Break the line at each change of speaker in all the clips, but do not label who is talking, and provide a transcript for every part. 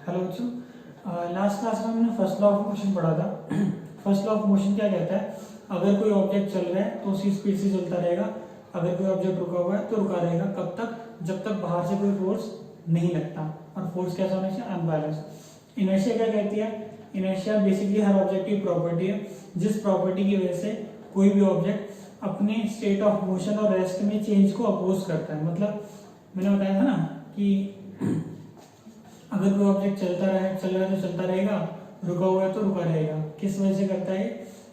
Hello बच्चों, last class में हमने फर्स्ट लॉ ऑफ मोशन पढ़ा था। फर्स्ट लॉ ऑफ मोशन क्या कहता है? अगर कोई ऑब्जेक्ट चल रहा है तो उसी स्पीड से चलता रहेगा। अगर कोई ऑब्जेक्ट रुका हुआ है तो रुका रहेगा। कब तक? जब तक बाहर से कोई फोर्स नहीं लगता। और फोर्स कैसा होना चाहिए? अनबैलेंस। इनर्शिया क्या कहती है? इनर्शिया बेसिकली हर ऑब्जेक्ट की प्रॉपर्टी है, जिस प्रॉपर्टी की वजह से कोई भी ऑब्जेक्ट अपने स्टेट ऑफ मोशन और रेस्ट में चेंज को अपोज करता है। मतलब मैंने बताया था ना कि अगर कोई ऑब्जेक्ट चल रहा है तो चलता रहेगा, रुका हुआ है तो रुका रहेगा। किस वजह से करता है?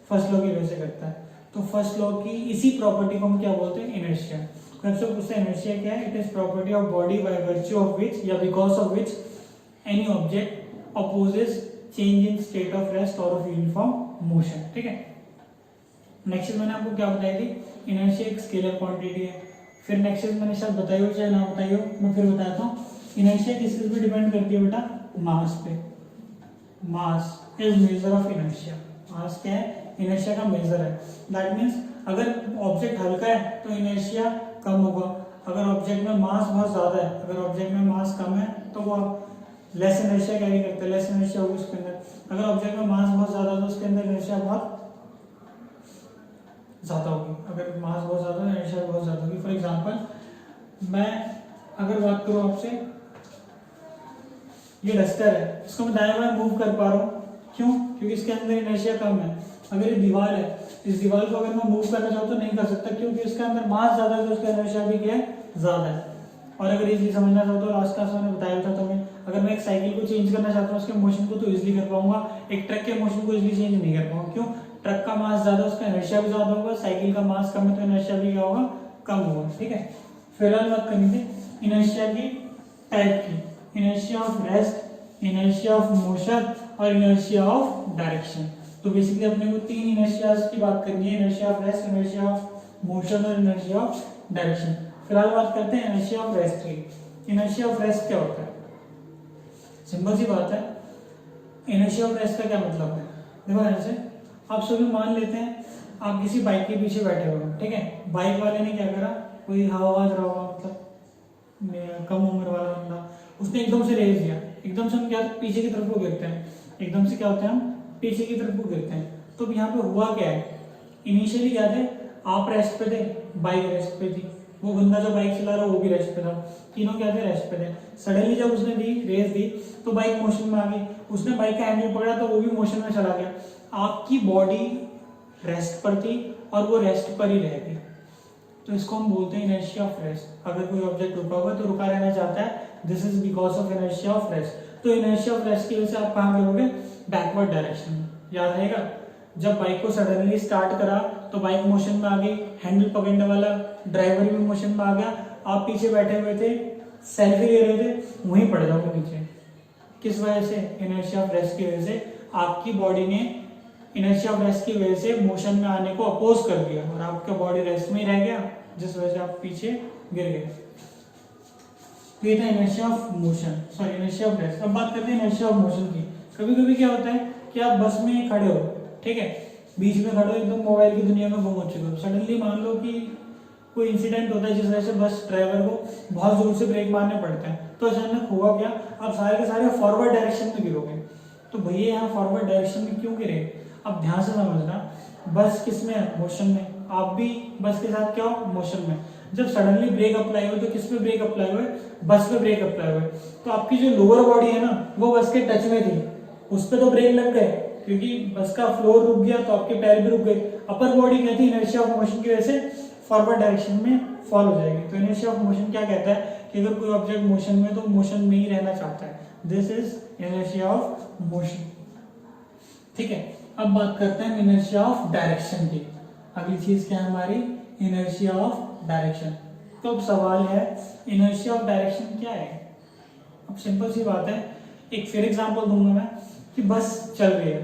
फर्स्ट लॉ की वजह से करता है। तो फर्स्ट लॉ की इसी प्रॉपर्टी को हम क्या बोलते हैं? इनर्शिया। क्वेश्चन पूछते हैं इनर्शिया क्या है? It is property of body by virtue of which या because of which any object opposes change in state of rest or of uniform motion. ठीक है। नेक्स्ट चीज मैंने आपको क्या बताई थी? इनर्शिया एक स्केलर क्वांटिटी है। फिर नेक्स्ट चीज मैंने शायद बताई हो चाहे ना बताई हो, मैं फिर बताता हूँ। इनर्शिया किस चीज पे डिपेंड करती है बेटा? मास पे। Mass is measure of inertia. Mass क्या है? इनर्शिया का मेजर है। दैट मींस अगर ऑब्जेक्ट हल्का है तो इनर्शिया कम होगा। अगर ऑब्जेक्ट में मास बहुत ज्यादा है, अगर ऑब्जेक्ट में मास कम है तो वो लेस इनर्शिया कैरी करता है, लेस इनर्शिया होगी उसके अंदर। अगर ऑब्जेक्ट में मास बहुत ज्यादा है तो उसके अंदर इनर्शिया बहुत ज्यादा होगी। अगर मास बहुत ज्यादा है, इनर्शिया बहुत ज्यादा होगी। फॉर एग्जांपल मैं अगर बात करूं आपसे, ये डस्टर है, इसको मैं दाएं बाएं मूव कर पा रहा हूँ। क्यों? क्योंकि इसके अंदर इनर्शिया कम है। अगर ये दीवार है, इस दीवार को अगर मैं मूव करना चाहूँ तो नहीं कर सकता, क्योंकि इसके अंदर मास ज्यादा है तो उसका इनर्शिया भी क्या है? ज्यादा है। और अगर इजीली समझना चाहता हूँ, लास्ट क्लास में मैंने बताया था तुम्हें, अगर मैं एक साइकिल को चेंज करना चाहता हूँ उसके मोशन को तो इजीली कर पाऊंगा, एक ट्रक के मोशन को इजीली चेंज नहीं कर पाऊंगा। क्यों? ट्रक का मास ज्यादा, उसका इनर्शिया भी ज्यादा होगा। साइकिल का मास कम है तो इनर्शिया भी क्या होगा? कम होगा। ठीक है। फिलहाल बात करनी थी इनर्शिया की टाइप की। Inertia of rest, inertia of motion और इनर्शिया ऑफ डायरेक्शन। तो बेसिकली अपने को तीन इनर्शियाज की बात करनी है, inertia of rest, inertia of motion और इनर्शिया ऑफ डायरेक्शन। फिलहाल बात करते हैं इनर्शिया ऑफ रेस्ट की। इनर्शिया ऑफ रेस्ट क्या होता है? सिंपल सी बात है। इनर्शिया ऑफ रेस्ट का क्या मतलब है? देखो ऐसे आप सभी मान लेते हैं आप किसी बाइक के पीछे बैठे हो, ठीक है। बाइक वाले ने क्या करा, कोई हवाबाज रहा होगा, मतलब कम उम्र वाला बंदा, उसने एकदम से रेस दिया। एकदम से हम क्या पीछे की तरफ को गिरते हैं, एकदम से क्या होता है हम पीछे की तरफ को गिरते हैं। तो यहाँ पे हुआ क्या है? इनिशियली क्या थे? आप रेस्ट पे थे, बाइक रेस्ट पे थी, वो बंदा जो बाइक चला रहा वो भी रेस्ट पे था, तीनों क्या थे? रेस्ट पे थे। सडनली जब उसने रेस दी तो बाइक मोशन में आ गई, उसने बाइक का हैंडल पकड़ा तो वो भी मोशन में चला गया। आपकी बॉडी रेस्ट पर थी और वो रेस्ट पर ही रह गई। तो इसको हम बोलते हैं इनर्शिया ऑफ रेस्ट। अगर कोई ऑब्जेक्ट रुका हुआ है तो रुका रहना चाहता है, this is because of inertia of rest. तो इनर्शिया ऑफ रेस्ट की वजह से आप कहाँ करोगे? बैकवर्ड डायरेक्शन में। याद रहेगा, जब बाइक को सडनली स्टार्ट करा तो बाइक मोशन में आ गई, हैंडल पकड़ने वाला ड्राइवर भी मोशन में आ गया, आप पीछे बैठे हुए थे, सेल्फी ले रहे थे, वहीं पड़ जाओगे नीचे। किस वजह से? इनर्शिया ऑफ रेस्ट की वजह से। आपकी बॉडी ने इनर्शिया ऑफ रेस्ट की वजह से मोशन में आने को अपोज कर दिया और आपका बॉडी रेस्ट में ही रह गया, जिस वजह से आप पीछे गिर गए। तो ये था inertia of motion, sorry inertia of rest. अब बात करते हैं इनर्शिया ऑफ मोशन की। कभी कभी क्या होता है कि आप बस में खड़े हो, ठीक है, बीच में खड़े हो, एकदम मोबाइल की दुनिया में गुम हो चुके हो। सडनली मान लो कि कोई इंसिडेंट होता है जिस वजह से बस ड्राइवर को बहुत जोर से ब्रेक मारने पड़ते हैं। तो अचानक हुआ क्या? आप सारे के सारे फॉरवर्ड डायरेक्शन में गिरोगे। तो भैया यहाँ फॉरवर्ड डायरेक्शन में क्यों गिरे? अब ध्यान से समझना, बस किस में है? मोशन में। आप भी बस के साथ क्या हो? मोशन में। जब सडनली ब्रेक अप्लाई हुए तो किस पे ब्रेक अप्लाई हुए? बस पे ब्रेक अप्लाई हुए। तो आपकी जो लोअर बॉडी है ना, वो बस के टच में थी, उस पे तो ब्रेक लग गए, क्योंकि बस का फ्लोर रुक गया तो आपके पैर भी रुक गए। अपर बॉडी क्या थी? इनर्शिया ऑफ मोशन की वजह से फॉरवर्ड डायरेक्शन में फॉल हो जाएगी। तो इनर्शिया ऑफ मोशन क्या कहता है कि अगर कोई ऑब्जेक्ट मोशन में तो मोशन में ही रहना चाहता है, this is inertia of motion. ठीक है। अब बात करते हैं इनर्शिया ऑफ डायरेक्शन की। अगली चीज क्या है हमारी? Inertia of direction. तो अब सवाल है इनर्शिया ऑफ डायरेक्शन क्या है? अब सिंपल सी बात है, एक फिर एग्जांपल दूंगा मैं कि बस चल रही है,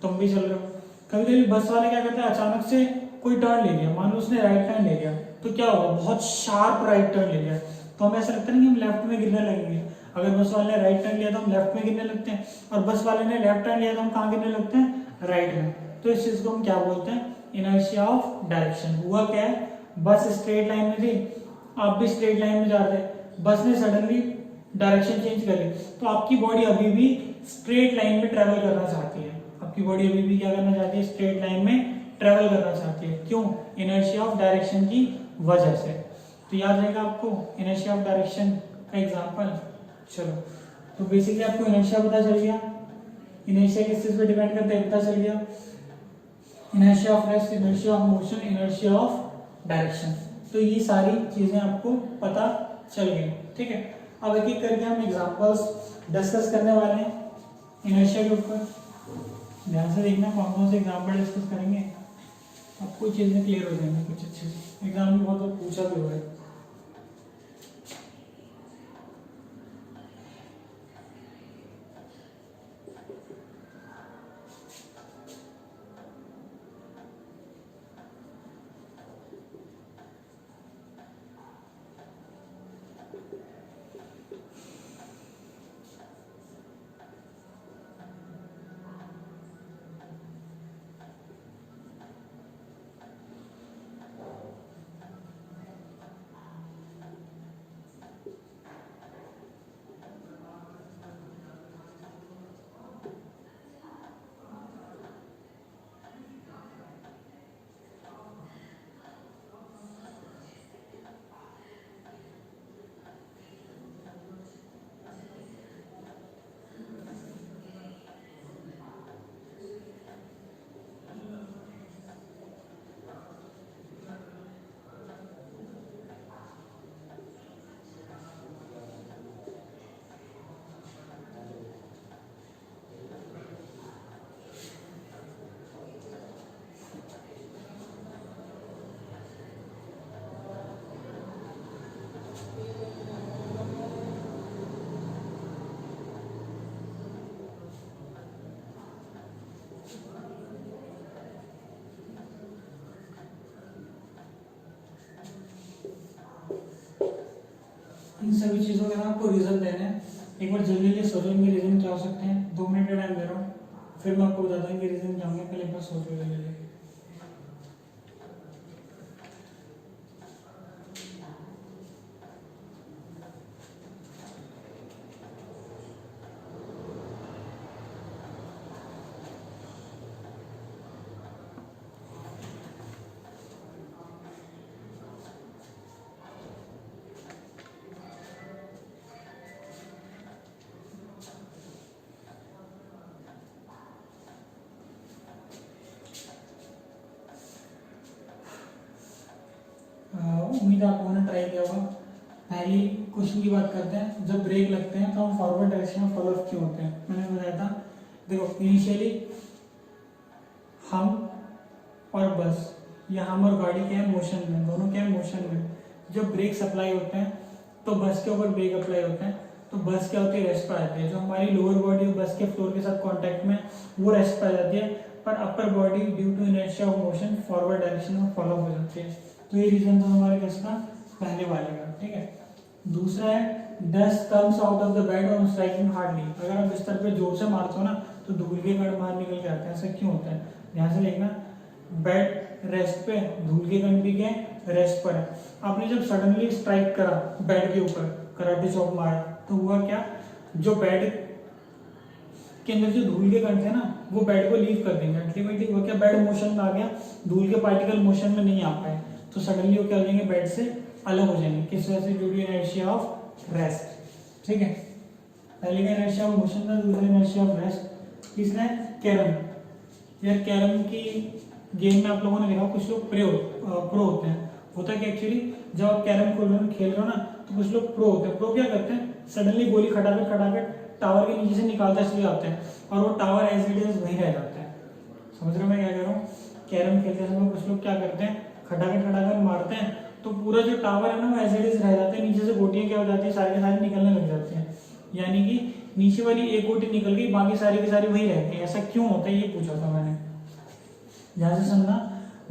तुम भी चल रहे हो। कभी कभी बस वाले क्या करते हैं, अचानक से कोई टर्न ले लिया, मान लो उसने राइट टर्न ले लिया, तो क्या होगा? बहुत शार्प राइट टर्न ले लिया, तो हमें ऐसा लगता है कि हम लेफ्ट में गिरने लगेंगे। अगर बस वाले ने राइट टर्न लिया तो हम लेफ्ट में गिरने लगते हैं, और बस वाले ने लेफ्ट टर्न लिया तो हम कहाँ गिरने लगते हैं? राइट में। तो इस चीज को हम क्या बोलते हैं? Inertia of direction. हुआ क्या है? बस स्ट्रेट लाइन में थी, आप भी स्ट्रेट लाइन में जा रहे थे, बस ने सडनली डायरेक्शन चेंज करे तो आपकी बॉडी अभी भी स्ट्रेट लाइन में ट्रेवल करना चाहती है। आपकी बॉडी अभी भी क्या करना चाहती है, स्ट्रेट लाइन में ट्रेवल करना चाहती है। क्यों? इनर्शिया ऑफ डायरेक्शन की वजह से। तो याद रहेगा आपको इनर्शिया ऑफ डायरेक्शन का एग्जांपल। चलो, तो बेसिकली आपको इनर्शिया पता चल गया। इनर्शिया किस चीज पे डिपेंड करता है पता चल गया, inertia of rest, inertia of motion, inertia of direction. तो ये सारी चीजें आपको पता चल गई। ठीक है, अब एक एक करके हम एग्जांपल्स डिस्कस करने वाले हैं इनर्शिया के ऊपर। ध्यान से देखना कौन कौन से एग्जांपल डिस्कस करेंगे, आपको चीजें क्लियर हो जाएंगी कुछ अच्छे से। एग्जाम में बहुत पूछा भी हुआ है। इन सभी चीजों के ना आपको रीजन देने हैं। एक बार जल्दी जल्दी सोचो इनके रीजन क्या हो सकते हैं। 2 मिनट का टाइम दे रहा हूँ, फिर मैं आपको बताता हूँ कि रीजन क्या होंगे। पहले एक बार सोचो जल्दी। उम्मीद है आप लोगों ने ट्राई किया होगा। पहली क्वेश्चन की बात करते हैं। जब ब्रेक लगते हैं तो हम फॉरवर्ड डायरेक्शन में फॉलो ऑफ क्यों होते हैं? मैंने बताया था, देखो इनिशियली हम और बस या हम और गाड़ी क्या है मोशन में, दोनों क्या है मोशन में। जब ब्रेक अप्लाई होते हैं तो बस के ऊपर ब्रेक अप्लाई होते हैं तो बस क्या होती है, रेस्ट पर आती है। जो हमारी लोअर बॉडी बस के फ्लोर के साथ कांटेक्ट में वो रेस्ट पर आ जाती है, पर upper body due to inertia of motion forward direction में फॉलो हो जाती है। तो ये रीजन था हमारे किसका, पहले वाले का। ठीक है, दूसरा है dust comes out of the bed on striking hardly. अगर आप बिस्तर पे जोर से मारते हो ना तो धूल के कण बाहर निकल के आते हैं। ऐसा क्यों होता है? ध्यान से देखना, बेड रेस्ट पे, धूल के कण भी क्या रेस्ट पर है। आपने जब सडनली स्ट्राइक करा बेड के ऊपर, कराटे चॉप मारा, तो हुआ क्या, जो बेड के अंदर जो धूल के कण थे ना वो बेड को लीव कर देंगे। अल्टीमेटली वो क्या, बेड मोशन में आ गया, धूल के पार्टिकल मोशन में नहीं आ पाए, तो सडनली वो क्या हो जाएंगे, बेड से अलग हो जाएंगे। किस वजह से? Due to inertia of rest. ठीक है, पहले का इनर्शिया ऑफ मोशन था, दूसरा इनर्शिया ऑफ रेस्ट। तीसरा है कैरम। यार कैरम की गेम में आप लोगों ने देखा कुछ लोग प्रो होते हैं। होता है कि एक्चुअली जब आप कैरम खेल रहे हो ना तो कुछ लोग प्रो होते हैं। प्रो क्या करते हैं, सडनली गोली खटाखट टावर के नीचे से निकालते चले जाते हैं और वो टावर एज इट इज वहीं रह जाता है। समझ रहे हो मैं क्या कह रहा हूँ? कैरम खेलते समय कुछ लोग क्या करते हैं, खटाखट मारते हैं तो पूरा जो टावर है ना वो एज इट इज रह जाता है, नीचे से गोटियां क्या हो जाती है, सारी की सारी निकलने लग जाती हैं। यानी कि नीचे वाली एक गोटी निकल गई, बाकी सारी की सारी वही रहती है। ऐसा क्यों होता है ये पूछा था मैंने। ध्यान से सुनना,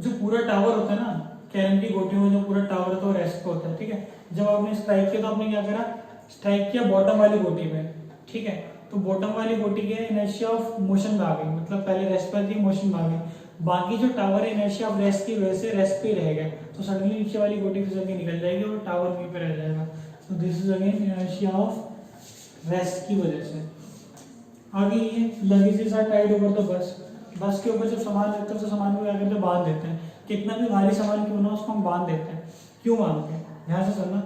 जो पूरा टावर होता है ना कैरम की गोटियों में, जो पूरा टावर होता है वो रेस्ट पे होता है। ठीक है, जब आपने स्ट्राइक किया तो आपने क्या करा, स्ट्राइक किया बॉटम वाली गोटी पे। ठीक है, तो बॉटम वाली गोटी के इनर्शिया ऑफ मोशन में आ गई, मतलब पहले रेस्ट पर थी, मोशन में आ गई। बाकी जो टावर है इनर्शिया ऑफ रेस्ट की वजह से रेस्ट पे ही रह गए, तो सडनली नीचे वाली गोटी फिसल के निकल जाएगी और टावर वहीं पे रह जाएगा। तो this is again inertia of rest की वजह से। आगे ये luggages are tied over the bus, bus के ऊपर जब सामान रहता है तो सामान को क्या करते हैं, बांध देते हैं। कितना भी भारी सामान क्यों ना उसको हम बांध देते हैं। क्यों बांधते हैं, ध्यान से सुनना।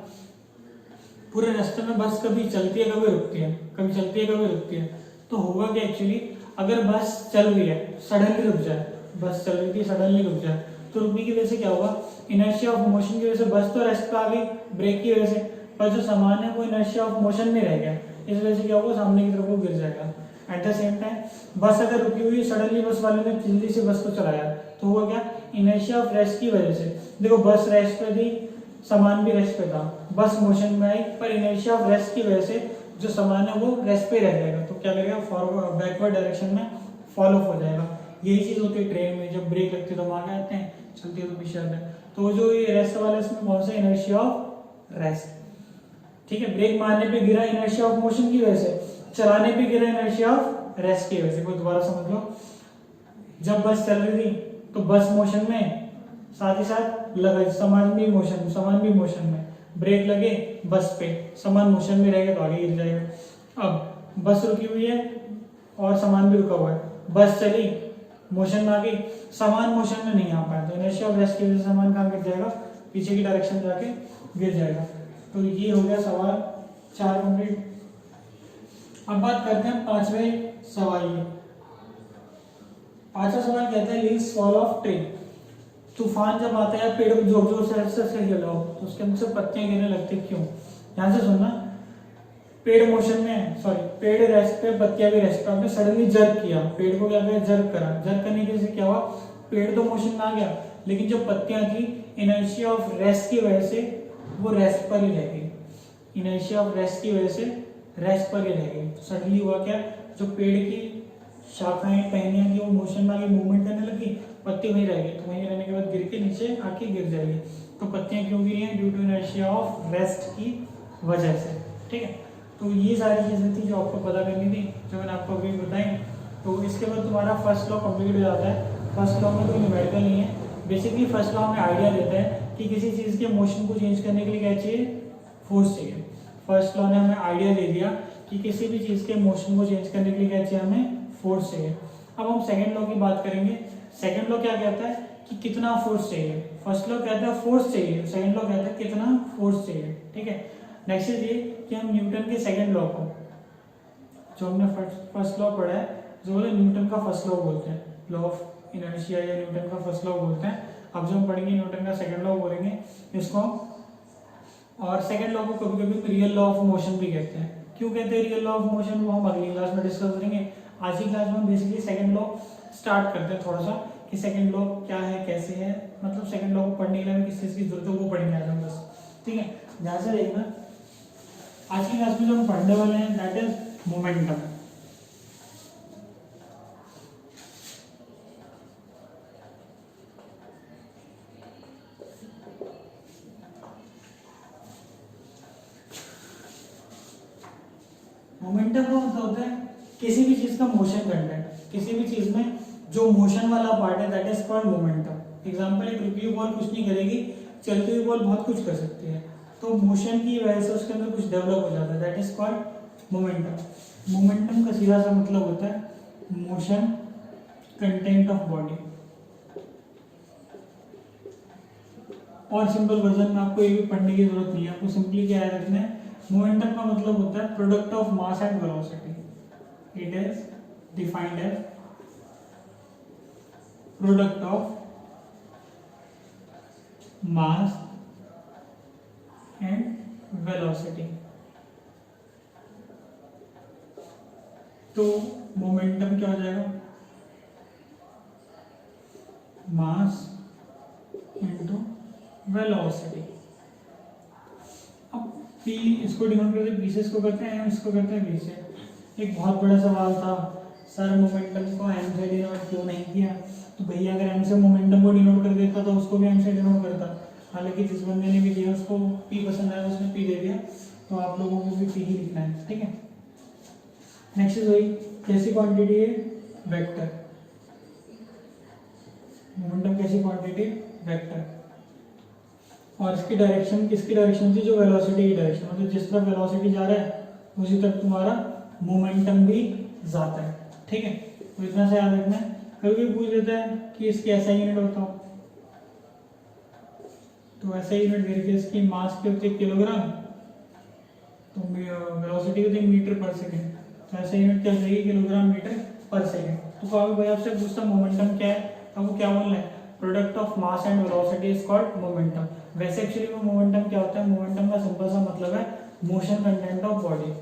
पूरे रास्ते में बस कभी चलती है कभी रुकती है, कभी चलती है कभी रुकती है। तो होगा कि एक्चुअली अगर बस चल रही है सडनली रुक जाए, बस चल रही थी सडनली रुक जाए, तो रुकने की वजह से क्या होगा, इनर्शिया ऑफ मोशन की वजह से बस तो रेस्ट पे आ गई ब्रेक की वजह से, पर जो सामान है वो इनर्शिया ऑफ मोशन में रह गया। इस वजह से क्या होगा, सामने की तरफ वो गिर जाएगा। एट द सेम टाइम बस अगर रुकी हुई सडनली बस वाले ने जल्दी से बस को चलाया तो हुआ क्या, इनर्शिया ऑफ रेस्ट की वजह से। देखो बस रेस्ट पे थी, सामान भी रेस्ट पे था, बस मोशन में आई, पर इनर्शिया ऑफ रेस्ट की वजह से जो सामान है वो रेस्ट पे रह जाएगा। तो क्या करेगा, फॉरवर्ड बैकवर्ड डायरेक्शन में फॉल ऑफ हो जाएगा। यही चीज होती है ट्रेन में, जब ब्रेक लगती है तो आगे आते हैं, चलती है तो पीछे आते हैं। तो जो ये रेस्ट वाला इसमें कौन सा, इनर्शिया ऑफ रेस्ट। ठीक है, ब्रेक मारने पे गिरा इनर्शिया ऑफ मोशन की वजह से, चलाने पे गिरा इनर्शिया ऑफ रेस्ट की वजह से। कोई दोबारा समझ लो, जब बस चल रही थी तो बस मोशन में, साथ ही साथ लगेज सामान भी मोशन में, ब्रेक लगे बस पे, सामान मोशन में रहेगा तो आगे गिर जाएगा। अब बस रुकी हुई है और सामान भी रुका हुआ है, बस चली मोशन में आ गई, सामान मोशन में नहीं आ पाया, तो इनर्शिया ऑफ रेस्ट की वजह से सामान कहाँ गिर जाएगा, पीछे की डायरेक्शन जाके गिर जाएगा। तो ये हो गया सवाल 4 कंप्लीट। अब बात करते हैं 5वें सवाल की। 5वां सवाल कहता है लीव्स फॉल ऑफ ट्री। तूफान जब आता है पेड़ को जोर जोर से हिलाओ तो उसके अंदर से पत्तियां गिरने लगती, क्यों? ध्यान से सुनना। पेड़ मोशन में है, सॉरी पेड़ रेस्ट पे, पत्तियां भी रेस्ट पे, आपने सडनली जर्क किया, पेड़ को क्या किया, जर्क करा। जर्क करने की वजह से क्या हुआ, पेड़ तो मोशन में आ गया, लेकिन जो पत्तियां थी इनर्शिया ऑफ रेस्ट की वजह से वो रेस्ट पर ही रह गई। इनर्शिया ऑफ रेस्ट की वजह से रेस्ट पर ही रह गई। तो सडनली हुआ क्या, जो पेड़ की शाखाएं टहनियां थी वो मोशन में आगे मूवमेंट करने लगी, पत्ती वहीं रह गई, तो वहीं रहने के बाद गिर के नीचे आके गिर जाएगी। तो पत्तियां क्यों गिरी हैं, due to inertia of rest की वजह से। ठीक है, तो ये सारी चीजें थी जो आपको पता करनी थी, जो मैंने आपको अभी बताई। तो इसके बाद तुम्हारा फर्स्ट लॉ कंप्लीट हो जाता है। फर्स्ट लॉ में कोई न्यूमेरिकल नहीं है, बेसिकली फर्स्ट लॉ हमें आइडिया देता है कि किसी चीज के मोशन को चेंज करने के लिए क्या चाहिए, फोर्स चाहिए। फर्स्ट लॉ ने हमें आइडिया दे दिया कि किसी भी चीज के मोशन को चेंज करने के लिए क्या चाहिए, हमें फोर्स चाहिए। अब हम सेकंड लॉ की बात करेंगे। सेकंड लॉ क्या कहता है कि कितना फोर्स चाहिए। फर्स्ट लॉ कहता है फोर्स चाहिए, सेकंड लॉ कहता है कितना फोर्स चाहिए। ठीक है, नेक्स्ट इज ये कि हम न्यूटन के सेकंड लॉ को, जो हमने फर्स्ट लॉ पढ़ा है, जो बोले न्यूटन का फर्स्ट लॉ बोलते हैं, लॉ ऑफ इनर्शिया या न्यूटन का फर्स्ट लॉ बोलते हैं। अब जो हम पढ़ेंगे न्यूटन का सेकंड लॉ बोलेंगे इसको। और सेकंड लॉ को कभी कभी रियल लॉ ऑफ मोशन भी कहते हैं। क्यों कहते हैं रियल लॉ ऑफ मोशन, वो हम अगली क्लास में डिस्कस करेंगे। आज की क्लास में हम बेसिकली सेकंड लॉ स्टार्ट करते हैं थोड़ा सा, कि सेकंड लॉ क्या है, कैसे है, मतलब सेकंड लॉ को पढ़ने के लिए हमें किस चीज की जरूरत है वो पढ़ेंगे आज हम बस। ठीक है, ध्यान से देखना। आज की क्लास में जो हम पढ़ने वाले हैं दैट इज मोमेंटम। मोमेंटम का मतलब होता है किसी भी चीज का मोशन करना है, किसी भी चीज में जो मोशन वाला पार्ट है that is called momentum. Example, एक रुकी हुई बॉल कुछ नहीं करेगी, चलती हुई बॉल बहुत कुछ कर सकती है, तो मोशन की वजह से उसके अंदर कुछ डेवलप हो जाता है, that is called momentum. Momentum का सीधा सा मतलब होता है मोशन कंटेंट ऑफ बॉडी। और सिंपल वर्जन में आपको ये भी पढ़ने की जरूरत नहीं है, आपको सिंपली क्या याद रखना है, मोमेंटम का मतलब होता है product of mass and velocity. It is defined as product of mass and velocity. तो मोमेंटम क्या हो जाएगा, मास इनटू वेलोसिटी। अब पी इसको डिनोट करते हैं, पी से इसको करते हैं, एम इसको करते हैं बी से। एक बहुत बड़ा सवाल था, सर मोमेंटम को एम से डिनोट क्यों नहीं किया? तो भैया अगर एम से मोमेंटम को डिनोट कर देता तो उसको भी एम से डिनोट करता। हालांकि जिस बंदे ने भी दिया उसको पी पसंद आया, उसने पी दे दिया, तो आप लोगों को भी पी ही लिखना है। ठीक है, नेक्स्ट इज वही कैसी क्वांटिटी है, वेक्टर। मोमेंटम कैसी क्वांटिटी, वेक्टर। और इसकी डायरेक्शन किसकी डायरेक्शन थी, जो वेलोसिटी की डायरेक्शन, मतलब जिस तरफ वेलोसिटी जा रहा है उसी तरफ तुम्हारा मोमेंटम भी जाता है। ठीक है, तो इतना से याद रखना है। कभी भी पूछ लेता है कि इसकी ऐसा यूनिट बताओ, तो ऐसा यूनिट दे रखी है इसकी मास की होती है किलोग्राम, तो वेलोसिटी होती है मीटर पर सेकेंड, तो ऐसा यूनिट क्या हो जाएगी किलोग्राम मीटर पर सेकेंड। तो कभी भाई आपसे पूछता मोमेंटम क्या है, तो आपको क्या बोलना है, product of mass and velocity is called momentum. वैसे एक्चुअली में मोमेंटम क्या होता है, मोमेंटम का सिंपल सा मतलब है motion content of body.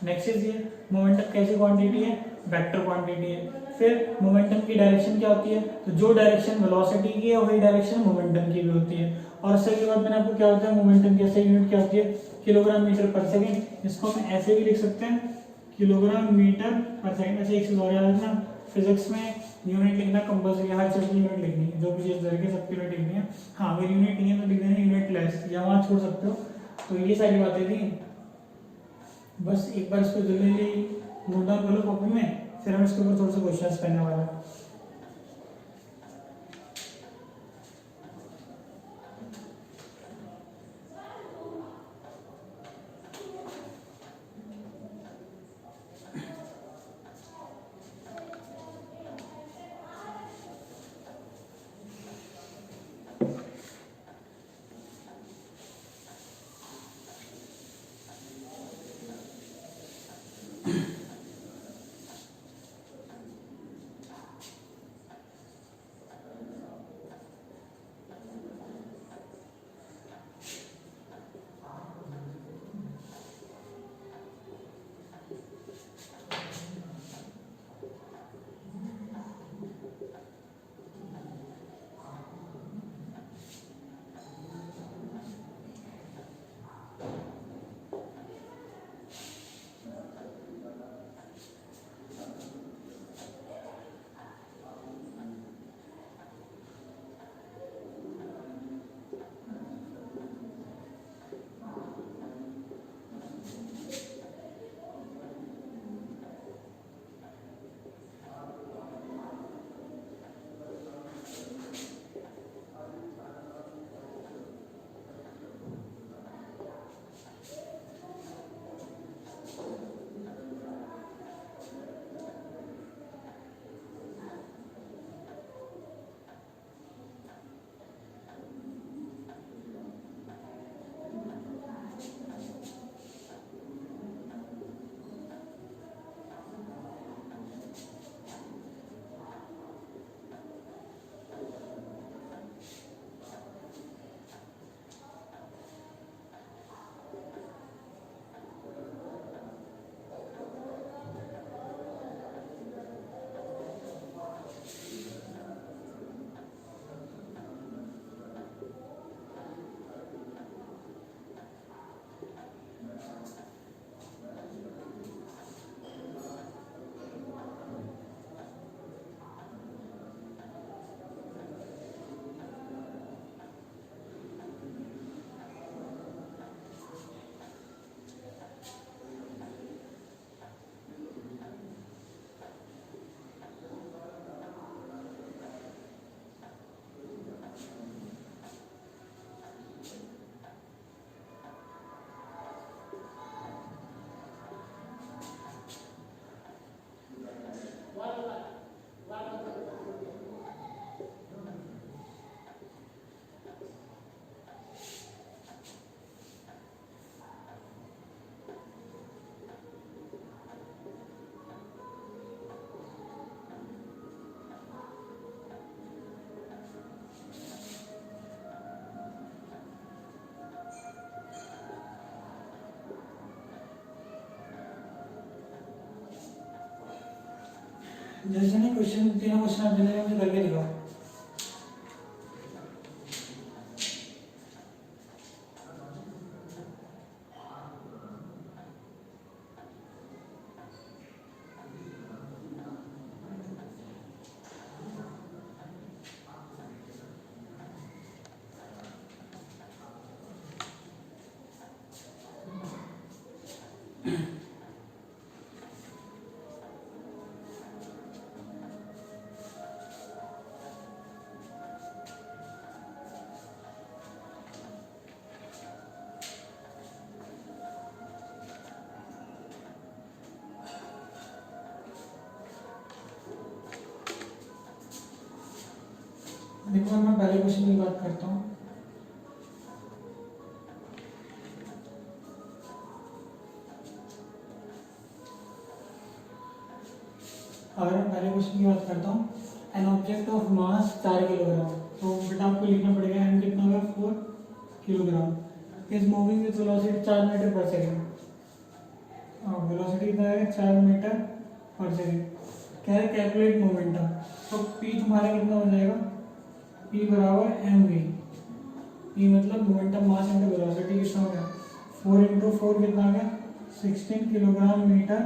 Next is ये मोमेंटम कैसी क्वांटिटी है, वेक्टर क्वांटिटी है। फिर मोमेंटम की डायरेक्शन क्या होती है, तो जो डायरेक्शन वेलोसिटी की है वही डायरेक्शन मोमेंटम की भी होती है। और उसके बाद मैंने आपको क्या होता है मोमेंटम की ऐसे यूनिट क्या होती है किलोग्राम मीटर पर सेकेंड। इसको हम ऐसे भी लिख सकते हैं किलोग्राम मीटर पर सेकेंड। ऐसे एक चीज और याद रखना, फिजिक्स में यूनिट लिखना कंपल्सरी है, हर चीज की यूनिट लिखनी है, जो भी चीज दे सबकी यूनिट लिखनी है। हाँ अगर यूनिट नहीं है तो लिख देना यूनिट लेस, या वहां छोड़ सकते हो। तो ये सारी बातें थी, बस एक बार इसको जल्दी नोट डाउन कर लो कॉपी में, फिर हम इसके ऊपर थोड़े से क्वेश्चंस करने वाले हैं। जैसे नहीं क्वेश्चन तीनों क्वेश्चन आप जल्दी मुझे करके दिखाओ। देखो मैं पहले क्वेश्चन की बात करता हूँ। अगर मैं पहले क्वेश्चन की बात करता हूँ, an object of mass 4 kilogram, तो बेटा आपको लिखना पड़ेगा एन कितना होगा 4 kilogram, is moving with velocity 4 metre per second. Velocity कितना है 4 मीटर पर सेकेंड। कह रहे कैलकुलेट मोमेंटम, तो पी तुम्हारा कितना हो जाएगा, पी बराबर एम वी। पी मतलब मोमेंटम मास इंटू वेलोसिटी कितना हो गया 4 इंटू 4 कितना आ गया 16 किलोग्राम मीटर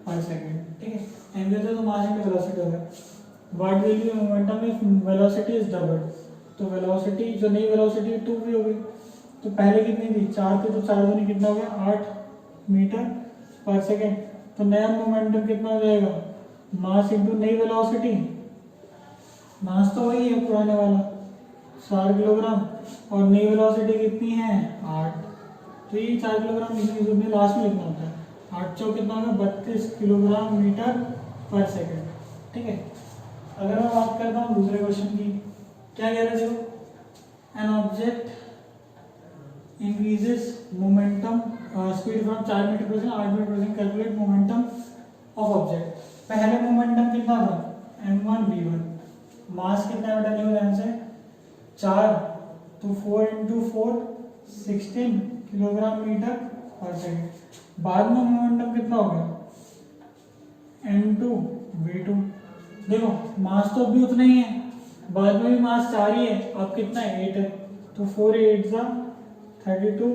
पर सेकेंड। ठीक है, एम वी तो मास इंटू वेलोसिटी हो गया। What will be momentum if velocity is double, तो वेलोसिटी जो नई वेलोसिटी 2 वी हो गई, तो पहले कितनी थी 4 थी, तो 4 दूनी कितना हो गया 8 मीटर पर सेकेंड। तो नया मोमेंटम कितना हो जाएगा मास इंटू नई वेलोसिटी, मास तो वही है पुराने वाला 4 किलोग्राम, और नई वेलोसिटी कितनी है 8, तो ये 4 किलोग्राम लिखने की जरूरत नहीं, लास्ट में लिखना होता है। 8 चौक कितना होगा 32 किलोग्राम मीटर पर सेकेंड। ठीक है, अगर मैं बात करता हूँ दूसरे क्वेश्चन की, क्या कह रहे थे, an object increases momentum speed from 4 metre per second 8 metre per second, calculate momentum of object. पहले मोमेंटम कितना था m1 v1, मास कितना है बेटा देखो ध्यान से 4, तो 4 into 4 16 kilogram metre per second. बाद में मोमेंटम कितना हो गया m2 v2, देखो मास तो अभी उतना ही है, बाद में भी मास 4 ही है, अब कितना है 8 है, तो 4 8 जा 32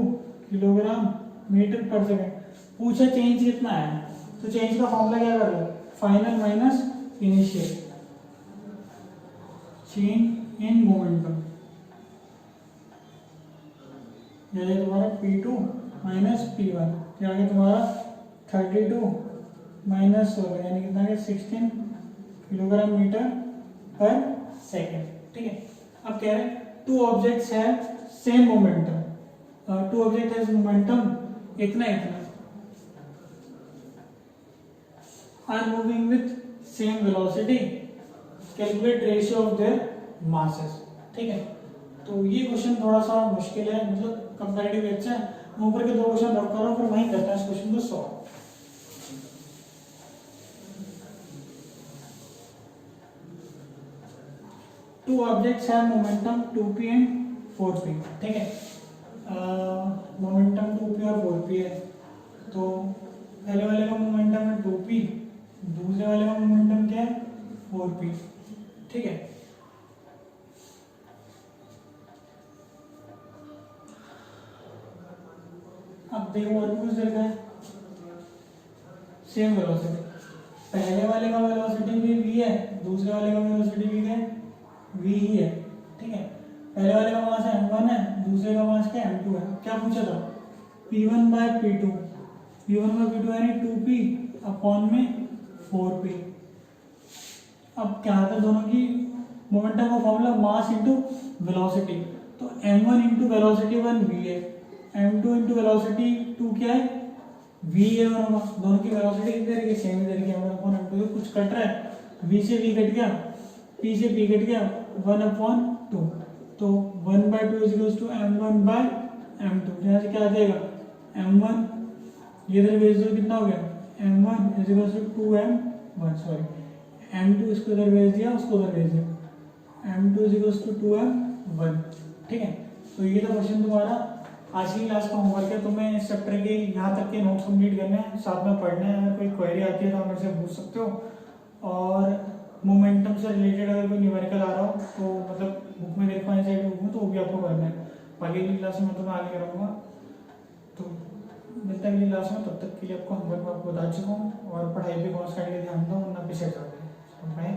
किलोग्राम मीटर पर सेकेंड। पूछा चेंज कितना है, तो चेंज का फॉर्मूला क्या कर लो, final minus initial, change in momentum, ये तुम्हारा P2 माइनस P1, क्या तुम्हारा 32 माइनस 16 यानी कितना है 16 किलोग्राम मीटर पर सेकेंड। ठीक है, अब कह रहे हैं टू ऑब्जेक्ट्स है same momentum, two object has momentum इतना इतना, are moving with same velocity, calculate ratio of their masses. ठीक है, तो ये क्वेश्चन थोड़ा सा मुश्किल है, मतलब कंपैरेटिव अच्छा है। मैं ऊपर के 2 क्वेश्चन रख कर रहा हूँ, फिर वहीं करता है इस क्वेश्चन को solve. Two objects have momentum 2p and 4p। ठीक है, मोमेंटम 2p और 4p है, तो पहले वाले का मोमेंटम है 2p, दूसरे वाले का मोमेंटम क्या है 4p। ठीक है, अब देखो और कुछ देखा है, सेम वेलोसिटी, पहले वाले का वेलोसिटी भी v है, दूसरे वाले का वेलोसिटी भी है v ही है। ठीक है, पहले वाले का मास m1 है, दूसरे का मास क्या m2 है। क्या पूछा था p1 bye p2, p1 bye p2 यानी 2p अपॉन में 4p। अब क्या था दोनों की मोमेंटम का फॉर्मूला मास इनटू वेलोसिटी, तो m1 इनटू वेलोसिटी 1 v है, m2 इनटू वेलोसिटी 2 क्या है v है। दोनों की वेलोसिटी इधर की सेम इधर की m1 अपॉन m2, कुछ कट रहा है, v से v कट गया, p से p कट गया, 1 अपॉन 2, तो 1 by 2 is equals to m1 by m2। यहाँ से क्या आ जाएगा m1, ये इधर भेज दो कितना हो गया m1 is equals to 2m1, sorry m2 इसको इधर भेज दिया, उसको उधर भेज दिया, m2 is equals to 2m1। ठीक है, तो ये था क्वेश्चन तुम्हारा। आज की क्लास का होमवर्क है, तुम्हें इस चैप्टर के यहाँ तक के नोट्स कंप्लीट करने हैं, साथ में पढ़ने हैं। अगर कोई क्वेरी आती है तो आप मेरे से पूछ सकते हो, और मोमेंटम से रिलेटेड अगर कोई न्यूमेरिकल आ रहा हो तो मतलब बुक में देख पाए चाहिए बुक में, तो वो भी आपको करना है। बाकी अगली क्लास में तो मैं आगे करूँगा, तो मिलता है अगली क्लास में। तब तक के लिए आपको होमवर्क में आपको बता चुका हूँ, और पढ़ाई पे कॉन्स करके ध्यान दो, वरना पीछे चल रहे हैं।